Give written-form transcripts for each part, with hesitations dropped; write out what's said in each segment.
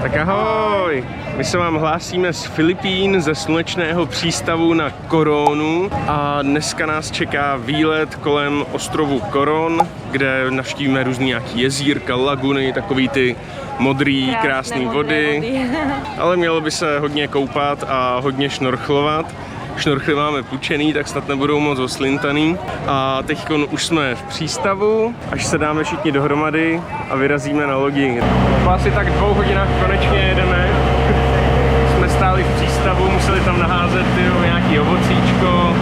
Tak ahoj! My se vám hlásíme z Filipín, ze slunečného přístavu na Coronu a dneska nás čeká výlet kolem ostrovu Coron, kde navštívíme různý nějaký jezírka, laguny, takový ty modrý, krásné vody. Ale mělo by se hodně koupat a hodně šnorchlovat. Šnorchly máme půjčený, tak snad nebudou moc oslintaný. A teď už jsme v přístavu, až se dáme všichni dohromady a vyrazíme na lodi. Po asi tak 2 hodinách konečně jedeme. Jsme stáli v přístavu, museli tam naházet nějaký ovocíčko,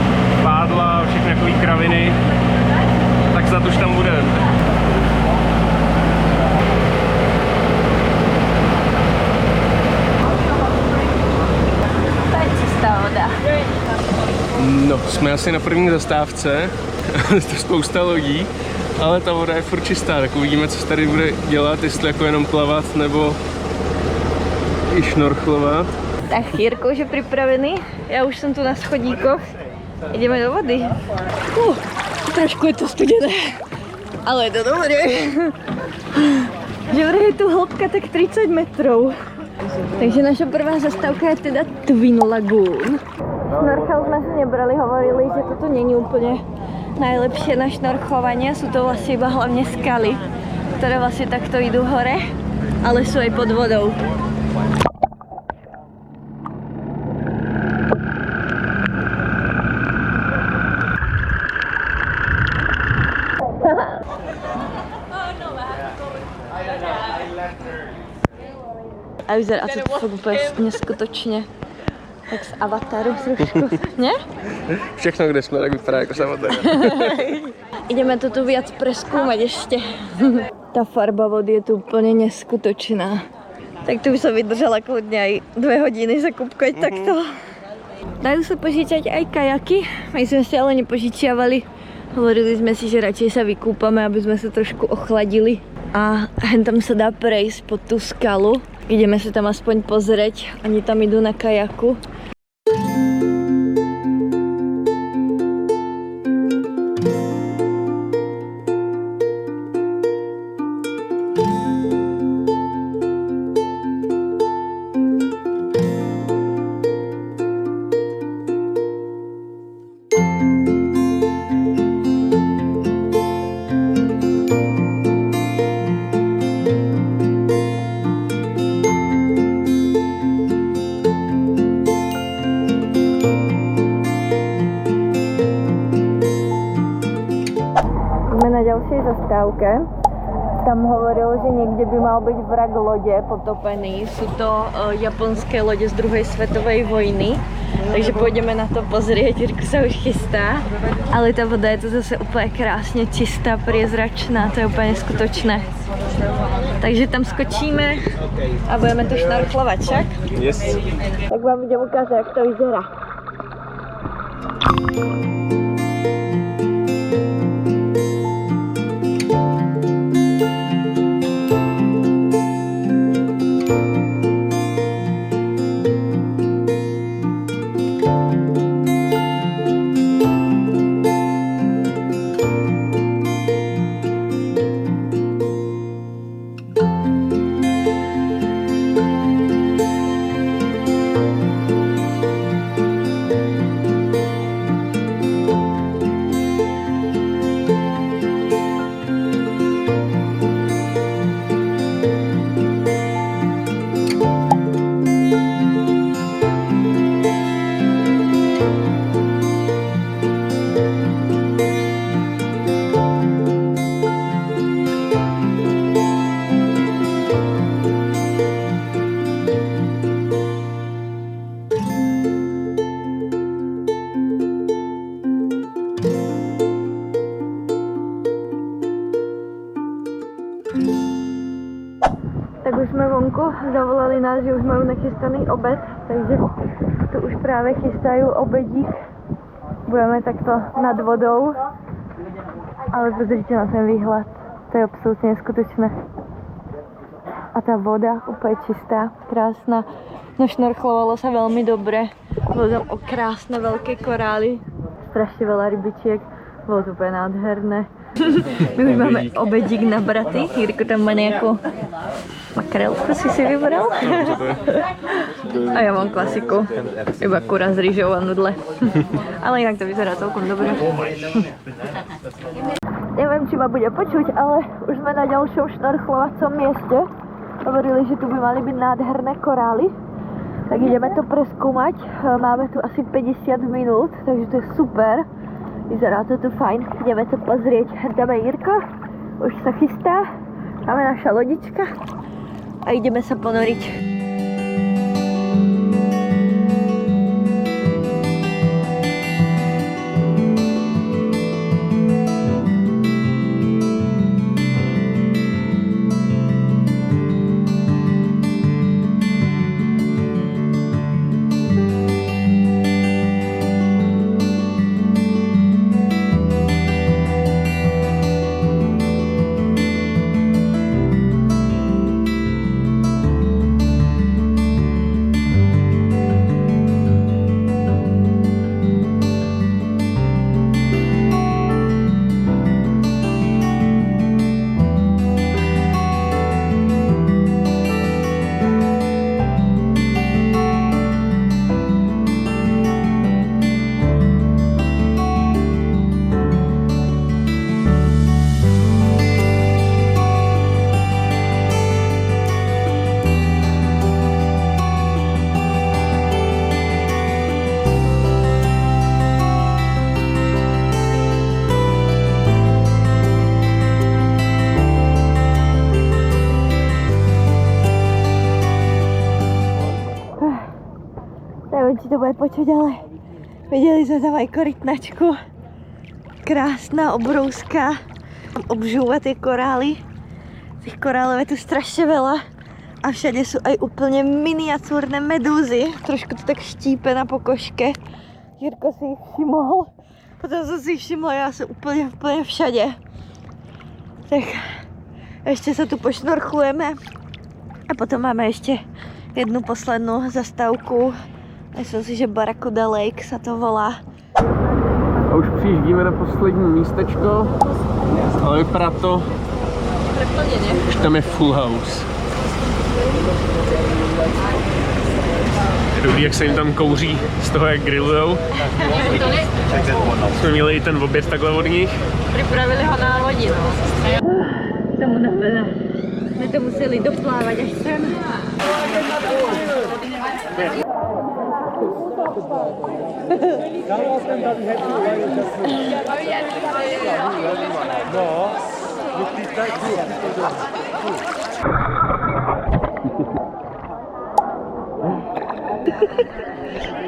pádla, všechny takové kraviny. Tak snad už tam budeme. No, jsme asi na první zastávce, to spousta lodí, ale ta voda je furt čistá, tak uvidíme, co se tady bude dělat, jestli jako jenom plavat, nebo i šnorchlovat. Tak Jirko už je připravený, já už jsem tu na schodíkoch, jdeme do vody. Trošku je to studené, ale je to dobré. Že je tu hloubka tak 30 metrů. Takže naša prvá zastávka je teda Twin Lagoon. Šnorchel jsme si nebrali, hovorili, že toto není úplně najlepšie na šnorchovanie. Sú to vlastne iba hlavne skaly, ktoré vlastne takto idú hore, ale sú aj pod vodou. A vyzerá to fakt úplně neskutočně. Tak z Avataru trošku, ne? Všechno, kde jsme, tak vypadá jako z Avataru. Ideme to tu viac preskúmať ešte. Tá farba vody je tu úplne neskutočná. Tak tu by som vydržala kľudne aj 2 hodiny sa kúpkať takto. Dajú sa požičať aj kajaky, my sme si ale nepožičiavali. Hovorili sme si, že radšej sa vykúpame, aby sme sa trošku ochladili. A hen tam sa dá prejsť pod tú skalu. Ideme sa tam aspoň pozrieť, oni tam idú na kajaku. Na ďalšej zastávke. Tam hovoril, že niekde by mal byť vrak lode potopený. Sú to japonské lode z 2. svetovej vojny. Takže pôjdeme na to pozrieť, Jirko sa už chystá. Ale tá voda je to zase úplne krásne čistá, priezračná, to je úplne neskutočné. Takže tam skočíme a budeme tu šnorchlovať, však? Yes. Tak vám idem ukázať, jak to vyzerá. Tak už jsme vonku, zavolali nás, že už majú nachystaný obed, takže tu už právě chystají obedík. Budeme takto nad vodou, ale pozrite na ten výhled, to je absolutně neskutečné. A ta voda úplně čistá, krásná, našnorchlovalo sa veľmi dobre, bolo tam krásne veľké korály, strašne veľa rybičiek, bolo to úplně nádherné. My už máme obedík na braty. Jirko tam má nějakou makrelku, si vybral. A já mám klasiku. Iba kura s rýžou a nudle. Ale jinak to vyzerá celkom dobře. Nevím, či ma bude počuť, ale už jsme na ďalšom šnorchlovacom mieste. Hovorili, že tu by mali byť nádherné korály. Tak ideme to preskúmať. Máme tu asi 50 minút, takže to je super. Vyzerá to tu fajn. Ideme to pozrieť. Dáme Jirka. Už sa chystá. Máme naša lodička. A ideme sa ponoriť. Neviem, či to bude počuť, ale videli sme tam aj korytnačku. Krásna, obrovská. Obžúva tie korály. Tých korálov je tu strašne veľa. A všade sú aj úplne miniatúrne medúzy. Trošku to tak štípe na pokožke. Jirko si ich všimol. Potom som si ich všimla, ja som úplne všade. Tak ešte sa tu pošnorchujeme. A potom máme ešte jednu poslednú zastávku. Myslím si, že Barracuda Lake sa to volá. A už přijíždíme na poslední místečko, ale vypadá to, že tam je full house. Je dobrý, jak se jim tam kouří z toho, jak grillujou. Jsme měli i ten oběd takhle od nich. Připravili ho na lodi, no. Jsem unavená. My to museli doplávat až sem. No,